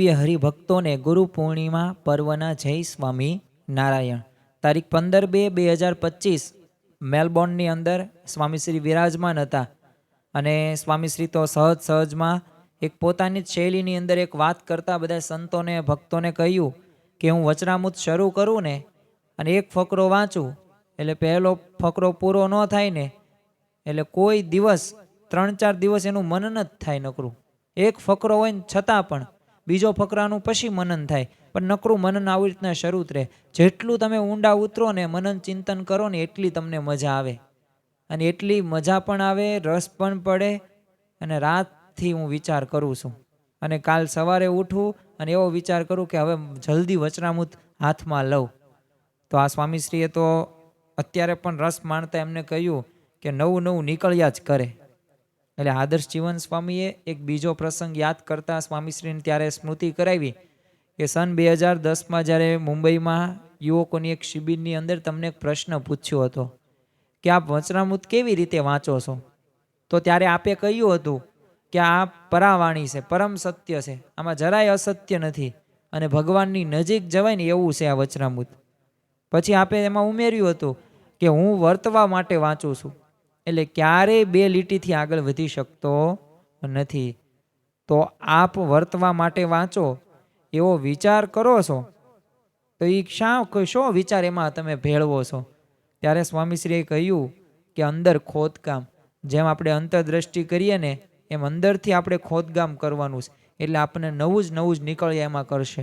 દિવ્ય હરિભક્તોને ગુરુ પૂર્ણિમા પર્વના જય સ્વામી નારાયણ. તારીખ 15/2/2025 મેલબોર્નની અંદર સ્વામીશ્રી વિરાજમાન હતા અને સ્વામીશ્રી તો સહજમાં એક પોતાની જ શૈલીની અંદર એક વાત કરતા બધા સંતોને ભક્તોને કહ્યું કે હું વચનામૃત શરૂ કરું ને અને એક ફકરો વાંચું એટલે પહેલો ફકરો પૂરો ન થાય ને એટલે કોઈ દિવસ 3-4 દિવસ એનું મનન જ થાય નકરું. એક ફકરો હોય ને છતાં પણ બીજો ફકરાનું પછી મનન થાય, પણ નકરું મનન આવી રીતના શરૂ જ રહે. જેટલું તમે ઊંડા ઉતરો ને મનન ચિંતન કરો ને એટલી તમને મજા આવે, અને એટલી મજા પણ આવે, રસ પણ પડે. અને રાતથી હું વિચાર કરું છું અને કાલ સવારે ઉઠું અને એવો વિચાર કરું કે હવે જલ્દી વચનામૃત હાથમાં લઉં. તો આ સ્વામીશ્રીએ તો અત્યારે પણ રસ માણતા એમને કહ્યું કે નવું નવું નીકળ્યા જ કરે. એટલે આદર્શ જીવન સ્વામીએ એક બીજો પ્રસંગ યાદ કરતા સ્વામીશ્રીને ત્યારે સ્મૃતિ કરાવી કે સન 2010માં જ્યારે મુંબઈમાં યુવકોની એક શિબિરની અંદર તમને એક પ્રશ્ન પૂછ્યો હતો કે આપ વચનામૃત કેવી રીતે વાંચો છો, તો ત્યારે આપે કહ્યું હતું કે આ પરાવાણી છે, પરમ સત્ય છે, આમાં જરાય અસત્ય નથી અને ભગવાનની નજીક જવાય ને એવું છે આ વચનામૃત. પછી આપે એમાં ઉમેર્યું હતું કે હું વર્તવા માટે વાંચું છું, એટલે ક્યારેય 2 લીટીથી આગળ વધી શકતો નથી. તો આપ વર્તવા માટે વાંચો એવો વિચાર કરો છો, તો એ શો વિચાર એમાં તમે ભેળવો છો? ત્યારે સ્વામીશ્રીએ કહ્યું કે અંદર ખોદકામ, જેમ આપણે અંતરદ્રષ્ટિ કરીએ ને એમ અંદરથી આપણે ખોદકામ કરવાનું છે, એટલે આપણને નવું જ નીકળ્યા એમાં કરશે.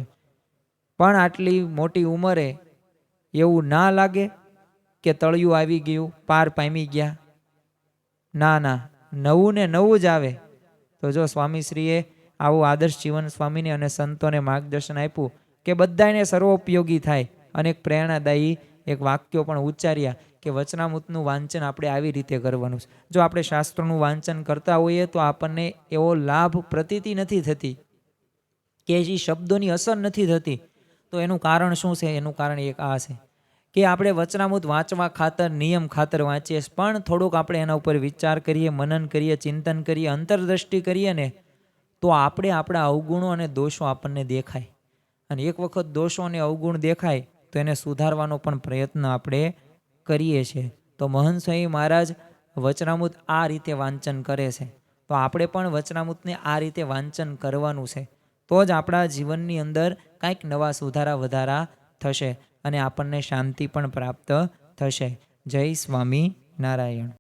પણ આટલી મોટી ઉંમરે એવું ના લાગે કે તળિયું આવી ગયું, પાર પામી ગયા. ના, નવું ને નવું જ આવે. તો જો સ્વામીશ્રીએ આવું આદર્શ જીવન સ્વામીને અને સંતોને માર્ગદર્શન આપ્યું કે બધાને સર્વોપયોગી થાય. અને એક પ્રેરણાદાયી એક વાક્યો પણ ઉચ્ચાર્યા કે વચનામૃતનું વાંચન આપણે આવી રીતે કરવાનું છે. જો આપણે શાસ્ત્રોનું વાંચન કરતા હોઈએ તો આપણને એવો લાભ પ્રતીતિ નથી થતી, કે જે શબ્દોની અસર નથી થતી. તો એનું કારણ શું છે? એનું કારણ એક આ છે કે આપણે વચનામૃત વાંચવા ખાતર, નિયમ ખાતર વાંચીએ, પણ થોડુંક આપણે એના ઉપર વિચાર કરીએ, મનન કરીએ, ચિંતન કરીએ, અંતરદ્રષ્ટિ કરીએ ને તો આપણે આપણા અવગુણો અને દોષો આપણને દેખાય. અને એક વખત દોષો અને અવગુણ દેખાય તો એને સુધારવાનો પણ પ્રયત્ન આપણે કરીએ છીએ. તો મહંત સ્વામી મહારાજ વચનામૃત આ રીતે વાંચન કરે છે, તો આપણે પણ વચનામૃતને આ રીતે વાંચન કરવાનું છે. તો જ આપણા જીવનની અંદર કાંઈક નવા સુધારા વધારા થશે અને આપણને શાંતિ પણ પ્રાપ્ત થશે. જય સ્વામી નારાયણ.